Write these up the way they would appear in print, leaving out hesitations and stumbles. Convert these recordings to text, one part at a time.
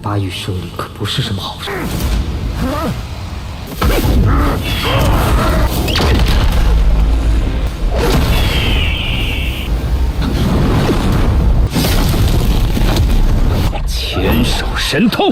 发育生灵可不是什么好事。千手神通。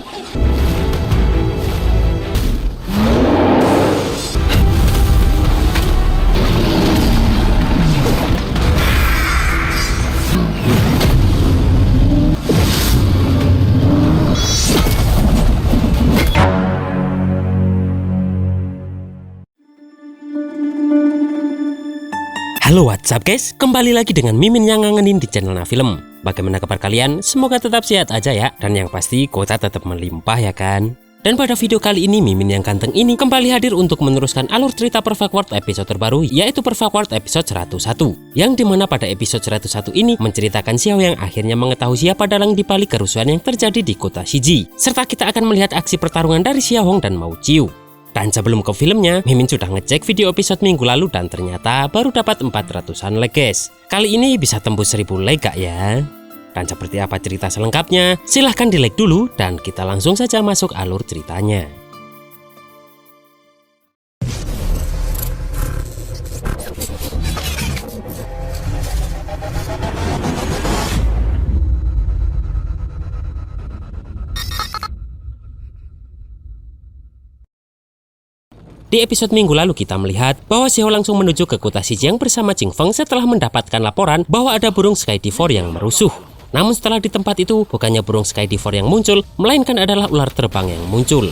Halo what's up guys, kembali lagi dengan Mimin yang ngangenin di channel Nafilm. Bagaimana kabar kalian? Semoga tetap sehat aja ya. Dan yang pasti kuota tetap melimpah ya kan. Dan pada video kali ini Mimin yang ganteng ini kembali hadir untuk meneruskan alur cerita Perfect World episode terbaru, yaitu Perfect World episode 101. Yang dimana pada episode 101 ini menceritakan Xiao yang akhirnya mengetahui siapa dalang di balik kerusuhan yang terjadi di kota Shiji. Serta kita akan melihat aksi pertarungan dari Xiao Hong dan Mao Qiu. Dan sebelum ke filmnya, Mimin sudah ngecek video episode minggu lalu dan ternyata baru dapat 400-an like guys. Kali ini bisa tembus 1000 like gak ya? Dan seperti apa cerita selengkapnya? Silahkan di like dulu dan kita langsung saja masuk alur ceritanya. Di episode minggu lalu kita melihat bahwa Xiao langsung menuju ke kota Xijing bersama Jing Feng setelah mendapatkan laporan bahwa ada burung Sky Devourer yang merusuh. Namun setelah di tempat itu bukannya burung Sky Devourer yang muncul, melainkan adalah ular terbang yang muncul.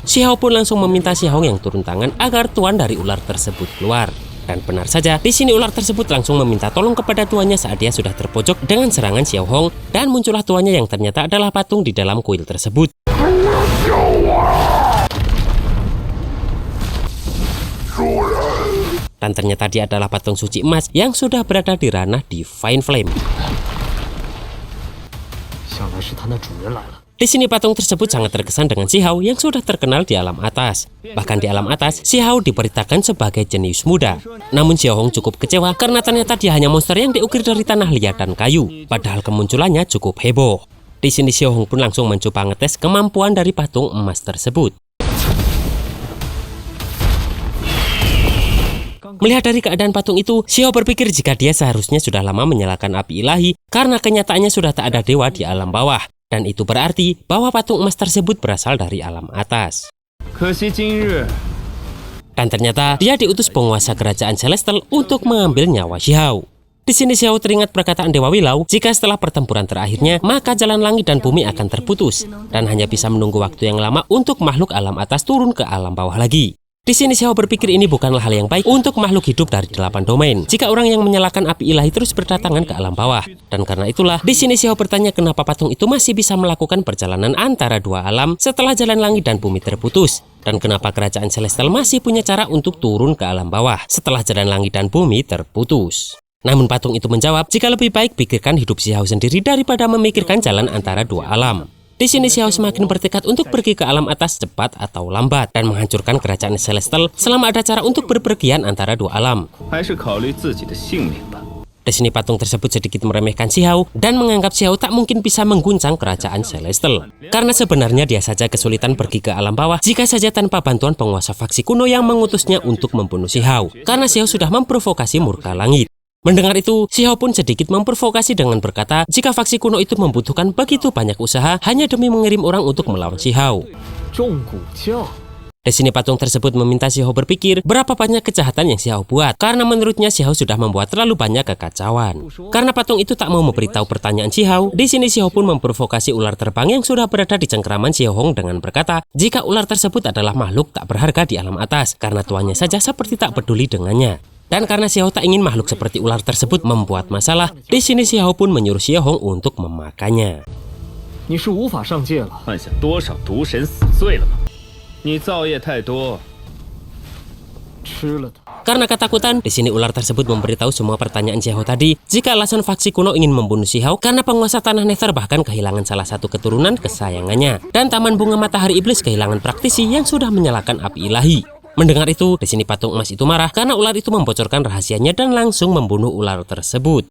Xiao pun langsung meminta Xiao Hong yang turun tangan agar tuan dari ular tersebut keluar. Dan benar saja, di sini ular tersebut langsung meminta tolong kepada tuannya saat dia sudah terpojok dengan serangan Xiao Hong, dan muncullah tuannya yang ternyata adalah patung di dalam kuil tersebut. Dan ternyata dia adalah patung suci emas yang sudah berada di ranah Divine Flame. Di sini patung tersebut sangat terkesan dengan Xiao yang sudah terkenal di alam atas. Bahkan di alam atas, Xiao diberitakan sebagai jenius muda. Namun Xiao Hong cukup kecewa karena ternyata dia hanya monster yang diukir dari tanah liat dan kayu. Padahal kemunculannya cukup heboh. Di sini Xiao Hong pun langsung mencoba ngetes kemampuan dari patung emas tersebut. Melihat dari keadaan patung itu, Xiao berpikir jika dia seharusnya sudah lama menyalakan api ilahi karena kenyataannya sudah tak ada dewa di alam bawah. Dan itu berarti bahwa patung emas tersebut berasal dari alam atas. Dan ternyata dia diutus penguasa kerajaan Celestial untuk mengambil nyawa Xiao. Di sini Xiao teringat perkataan Dewa Willow, jika setelah pertempuran terakhirnya, maka jalan langit dan bumi akan terputus. Dan hanya bisa menunggu waktu yang lama untuk makhluk alam atas turun ke alam bawah lagi. Di sini Xiao berpikir ini bukanlah hal yang baik untuk makhluk hidup dari 8 domain. Jika orang yang menyalakan api ilahi terus berdatangan ke alam bawah. Dan karena itulah, di sini Xiao bertanya kenapa patung itu masih bisa melakukan perjalanan antara dua alam setelah jalan langit dan bumi terputus. Dan kenapa kerajaan Celestial masih punya cara untuk turun ke alam bawah setelah jalan langit dan bumi terputus. Namun patung itu menjawab, jika lebih baik pikirkan hidup Xiao sendiri daripada memikirkan jalan antara dua alam. Di sini Xiao semakin bertekad untuk pergi ke alam atas cepat atau lambat dan menghancurkan kerajaan Celestial selama ada cara untuk berpergian antara dua alam. Di sini patung tersebut sedikit meremehkan Xiao dan menganggap Xiao tak mungkin bisa mengguncang kerajaan Celestial. Karena sebenarnya dia saja kesulitan pergi ke alam bawah jika saja tanpa bantuan penguasa faksi kuno yang mengutusnya untuk membunuh Xiao. Karena Xiao sudah memprovokasi murka langit. Mendengar itu, Xiao pun sedikit memprovokasi dengan berkata jika faksi kuno itu membutuhkan begitu banyak usaha hanya demi mengirim orang untuk melawan Xiao. Di sini patung tersebut meminta Xiao berpikir berapa banyak kejahatan yang Xiao buat, karena menurutnya Xiao sudah membuat terlalu banyak kekacauan. Karena patung itu tak mau memberitahu pertanyaan Xiao, di sini Xiao pun memprovokasi ular terbang yang sudah berada di cengkraman Xiao Hong dengan berkata jika ular tersebut adalah makhluk tak berharga di alam atas, karena tuannya saja seperti tak peduli dengannya. Dan karena Xiao tak ingin makhluk seperti ular tersebut membuat masalah, di sini Xiao pun menyuruh Xiao Hong untuk memakannya. Karena ketakutan, di sini ular tersebut memberitahu semua pertanyaan Xiao tadi jika alasan faksi kuno ingin membunuh Xiao karena penguasa tanah Nether bahkan kehilangan salah satu keturunan kesayangannya. Dan Taman Bunga Matahari Iblis kehilangan praktisi yang sudah menyalakan api ilahi. Mendengar itu, di sini patung emas itu marah karena ular itu membocorkan rahasianya dan langsung membunuh ular tersebut.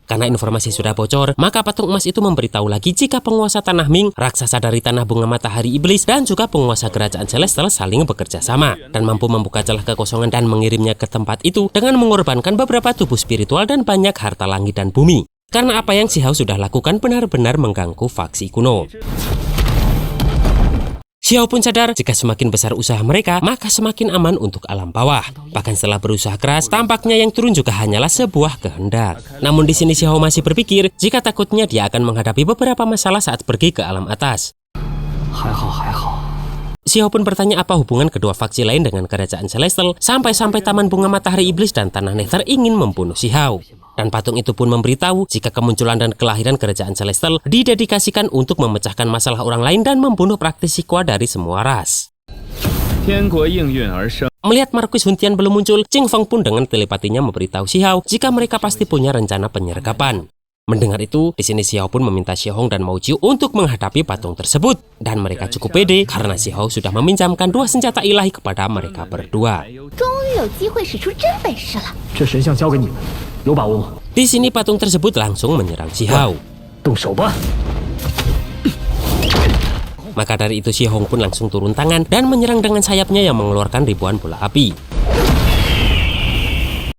Karena informasi sudah bocor, maka patung emas itu memberitahu lagi jika penguasa tanah Ming, raksasa dari tanah bunga matahari iblis, dan juga penguasa kerajaan Celestial saling bekerja sama dan mampu membuka celah kekosongan dan mengirimnya ke tempat itu dengan mengorbankan beberapa tubuh spiritual dan banyak harta langit dan bumi. Karena apa yang Xiao sudah lakukan benar-benar mengganggu faksi kuno. Xiao pun sadar jika semakin besar usaha mereka, maka semakin aman untuk alam bawah. Bahkan setelah berusaha keras, tampaknya yang turun juga hanyalah sebuah kehendak. Namun di sini Xiao masih berpikir jika takutnya dia akan menghadapi beberapa masalah saat pergi ke alam atas. Xiao pun bertanya apa hubungan kedua faksi lain dengan kerajaan Celestial sampai-sampai Taman Bunga Matahari Iblis dan Tanah Nether ingin membunuh Xiao. Dan patung itu pun memberitahu jika kemunculan dan kelahiran kerajaan Celestial didedikasikan untuk memecahkan masalah orang lain dan membunuh praktisi kuat dari semua ras. Melihat Marquis Huntian belum muncul, Qing Feng pun dengan telepatinya memberitahu Xiao jika mereka pasti punya rencana penyergapan. Mendengar itu, di sini Xiao pun meminta Xiahong dan Mao Jiu untuk menghadapi patung tersebut. Dan mereka cukup pede karena Xiao sudah meminjamkan 2 senjata ilahi kepada mereka berdua. Di sini patung tersebut langsung menyerang Xiao. Maka dari itu Xiahong pun langsung turun tangan dan menyerang dengan sayapnya yang mengeluarkan ribuan bola api.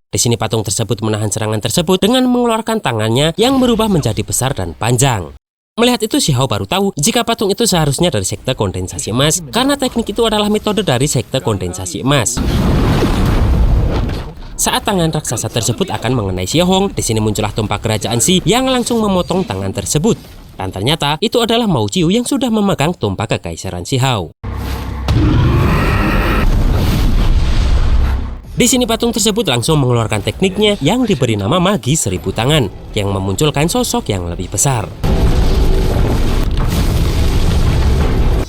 Di sini patung tersebut menahan serangan tersebut dengan mengeluarkan tangannya yang berubah menjadi besar dan panjang. Melihat itu Xiao baru tahu jika patung itu seharusnya dari sekte kondensasi emas, karena teknik itu adalah metode dari sekte kondensasi emas. Saat tangan raksasa tersebut akan mengenai Xiahong, di sini muncullah tombak kerajaan Xi yang langsung memotong tangan tersebut. Dan ternyata itu adalah Mao Jiu yang sudah memegang tombak kekaisaran Xiao. Di sini patung tersebut langsung mengeluarkan tekniknya yang diberi nama Magi 1000 Tangan, yang memunculkan sosok yang lebih besar.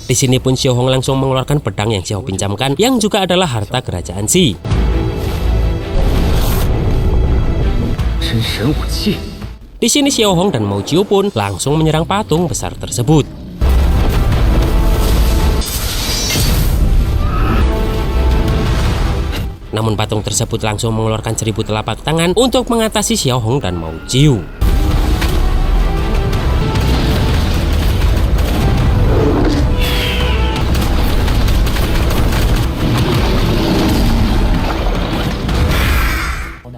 Di sini pun Xiahong langsung mengeluarkan pedang yang Xiao pinjamkan, yang juga adalah harta kerajaan Xi. Di sini Xiahong dan Mao Jiu pun langsung menyerang patung besar tersebut. Namun patung tersebut langsung mengeluarkan 1000 telapak tangan untuk mengatasi Xiahong dan Mao Jiu.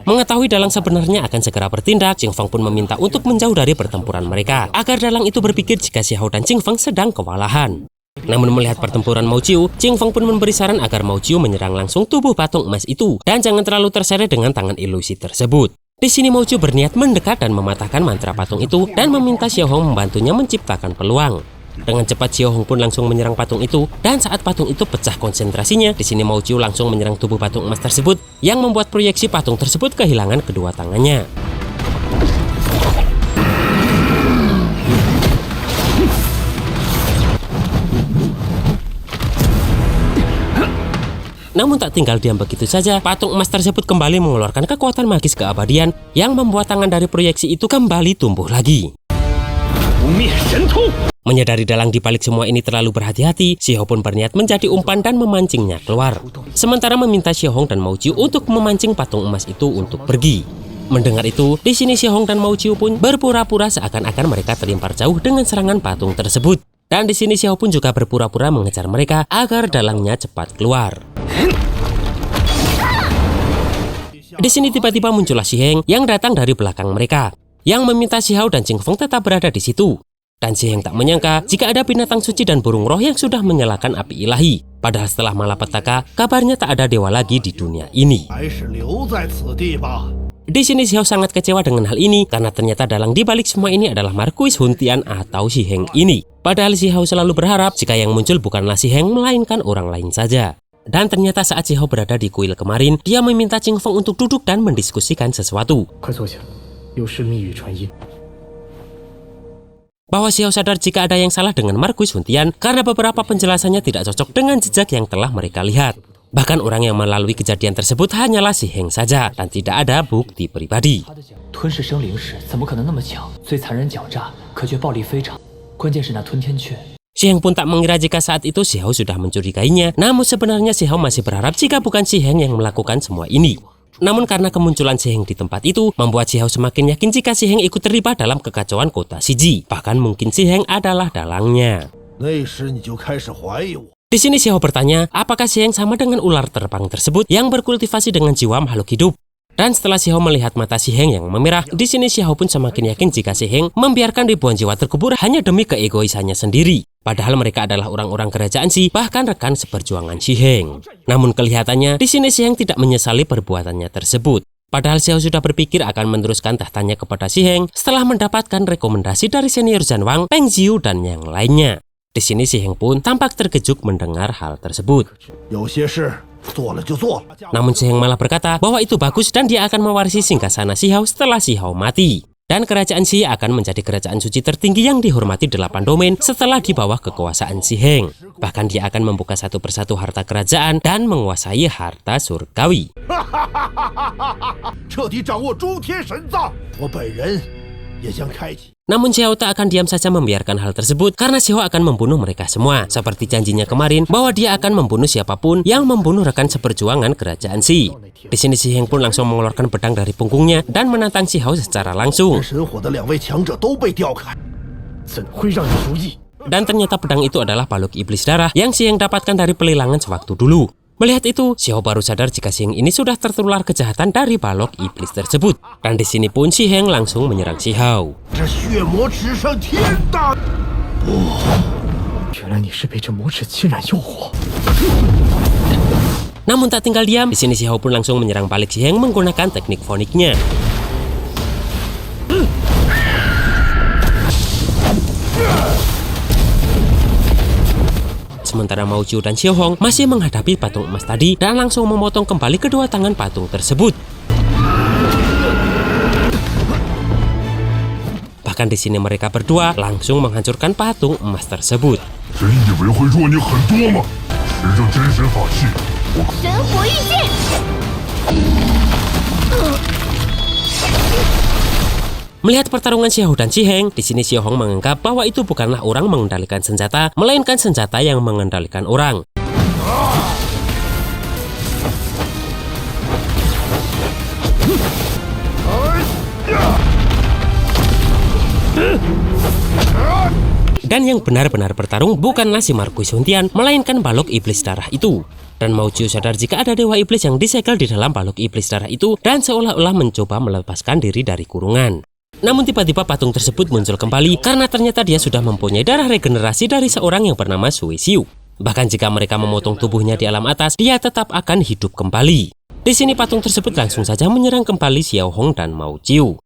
Mengetahui dalang sebenarnya akan segera bertindak, Qing Feng pun meminta untuk menjauh dari pertempuran mereka, agar dalang itu berpikir jika Xiao dan Qing Feng sedang kewalahan. Namun melihat pertempuran Mao Jiu, Qing Feng pun memberi saran agar Mao Jiu menyerang langsung tubuh patung emas itu, dan jangan terlalu terseret dengan tangan ilusi tersebut. Di sini Mao Jiu berniat mendekat dan mematahkan mantra patung itu, dan meminta Xiahong membantunya menciptakan peluang. Dengan cepat Xiahong pun langsung menyerang patung itu, dan saat patung itu pecah konsentrasinya, di sini Mao Jiu langsung menyerang tubuh patung emas tersebut, yang membuat proyeksi patung tersebut kehilangan kedua tangannya. Namun tak tinggal diam begitu saja, patung emas tersebut kembali mengeluarkan kekuatan magis keabadian yang membuat tangan dari proyeksi itu kembali tumbuh lagi. Menyadari dalang di balik semua ini terlalu berhati-hati, Xiao pun berniat menjadi umpan dan memancingnya keluar. Sementara meminta Xiahong dan Mao Jiu untuk memancing patung emas itu untuk pergi. Mendengar itu, di sini Xiahong dan Mao Jiu pun berpura-pura seakan-akan mereka terlempar jauh dengan serangan patung tersebut. Dan di sini Xiao pun juga berpura-pura mengejar mereka agar dalangnya cepat keluar. Di sini tiba-tiba muncullah Xi Heng yang datang dari belakang mereka, yang meminta Xiao dan Qing Feng tetap berada di situ. Dan Xi Heng tak menyangka jika ada binatang suci dan burung roh yang sudah menyalakan api ilahi. Padahal setelah malapetaka, kabarnya tak ada dewa lagi di dunia ini. Di sini Xiao sangat kecewa dengan hal ini karena ternyata dalang di balik semua ini adalah Marquis Huntian atau Xi Heng ini. Padahal Xiao selalu berharap jika yang muncul bukanlah Xi Heng melainkan orang lain saja. Dan ternyata saat Xiao berada di kuil kemarin, dia meminta Qing Feng untuk duduk dan mendiskusikan sesuatu. Bahwa Xiao sadar jika ada yang salah dengan Marquis Huntian karena beberapa penjelasannya tidak cocok dengan jejak yang telah mereka lihat. Bahkan orang yang melalui kejadian tersebut hanyalah Xi Heng saja dan tidak ada bukti pribadi. Xi Heng pun tak mengira jika saat itu Xiao sudah mencurigainya, namun sebenarnya Xiao masih berharap jika bukan Xi Heng yang melakukan semua ini. Namun karena kemunculan Si Heng di tempat itu, membuat Xiao semakin yakin jika Si Heng ikut terlibat dalam kekacauan kota Shiji. Bahkan mungkin Si Heng adalah dalangnya. Di sini Xiao bertanya, apakah Si Heng sama dengan ular terbang tersebut yang berkultivasi dengan jiwa makhluk hidup? Dan setelah Xiao melihat mata Si Heng yang memerah, di sini Xiao pun semakin yakin jika Si Heng membiarkan ribuan jiwa terkubur hanya demi keegoisannya sendiri. Padahal mereka adalah orang-orang kerajaan Shi, bahkan rekan seperjuangan Si Heng. Namun kelihatannya di sini Si Heng tidak menyesali perbuatannya tersebut. Padahal Xiao sudah berpikir akan meneruskan tahtanya kepada Si Heng setelah mendapatkan rekomendasi dari senior Zhan Wang, Peng Ziyu, dan yang lainnya. Di sini Si Heng pun tampak terkejut mendengar hal tersebut. Namun Si Heng malah berkata bahwa itu bagus dan dia akan mewarisi singgasana Xiao setelah Xiao mati. Dan kerajaan Shi akan menjadi kerajaan suci tertinggi yang dihormati 8 domain setelah di bawah kekuasaan Si Heng. Bahkan dia akan membuka satu persatu harta kerajaan dan menguasai harta surgawi. Namun Xiao tak akan diam saja membiarkan hal tersebut karena Xiao akan membunuh mereka semua. Seperti janjinya kemarin bahwa dia akan membunuh siapapun yang membunuh rekan seperjuangan kerajaan Shi. Di sini Si Heng pun langsung mengeluarkan pedang dari punggungnya dan menantang Xiao secara langsung. Dan ternyata pedang itu adalah balok iblis darah yang Si Heng dapatkan dari pelelangan sewaktu dulu. Melihat itu, Xiao baru sadar jika Si Heng ini sudah tertular kejahatan dari balok iblis tersebut. Dan di sini pun Si Heng langsung menyerang Xiao. Namun tak tinggal diam, di sini Xiao pun langsung menyerang balik Si Heng menggunakan teknik foniknya. Sementara Mao Jiu dan Xiao Hong masih menghadapi patung emas tadi dan langsung memotong kembali kedua tangan patung tersebut. Bahkan di sini mereka berdua langsung menghancurkan patung emas tersebut. Melihat pertarungan Xiao dan Si Heng, di sini Xiao Hong menganggap bahwa itu bukanlah orang mengendalikan senjata, melainkan senjata yang mengendalikan orang. Dan yang benar-benar bertarung bukanlah si Marquis Huntian, melainkan balok iblis darah itu. Dan Mao Jiu sadar jika ada dewa iblis yang disegel di dalam balok iblis darah itu dan seolah-olah mencoba melepaskan diri dari kurungan. Namun tiba-tiba patung tersebut muncul kembali karena ternyata dia sudah mempunyai darah regenerasi dari seorang yang bernama Sui Xiu. Bahkan jika mereka memotong tubuhnya di alam atas, dia tetap akan hidup kembali. Di sini patung tersebut langsung saja menyerang kembali Xiao Hong dan Mao Jiu.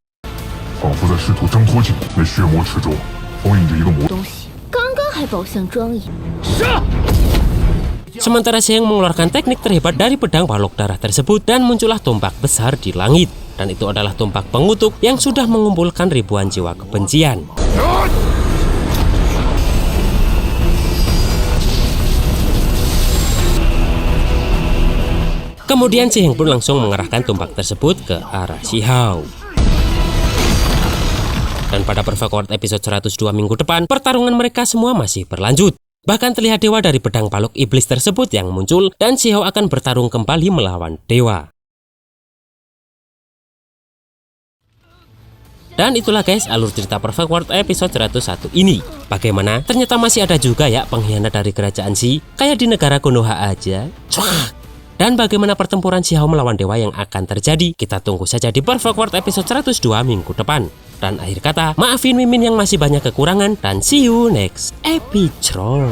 Sementara Si Heng mengeluarkan teknik terhebat dari pedang balok darah tersebut dan muncullah tombak besar di langit. Dan itu adalah tombak pengutuk yang sudah mengumpulkan ribuan jiwa kebencian. Kemudian Si Heng pun langsung mengerahkan tombak tersebut ke arah Xiao. Dan pada Perfect World episode 102 minggu depan, pertarungan mereka semua masih berlanjut. Bahkan terlihat dewa dari pedang balok iblis tersebut yang muncul dan Xiao akan bertarung kembali melawan dewa. Dan itulah guys alur cerita Perfect World episode 101 ini. Bagaimana? Ternyata masih ada juga ya pengkhianat dari kerajaan Shi, kayak di negara Konoha aja. Dan bagaimana pertempuran Xiao melawan dewa yang akan terjadi? Kita tunggu saja di Perfect World episode 102 minggu depan. Dan akhir kata, maafin Mimin yang masih banyak kekurangan dan see you next episode.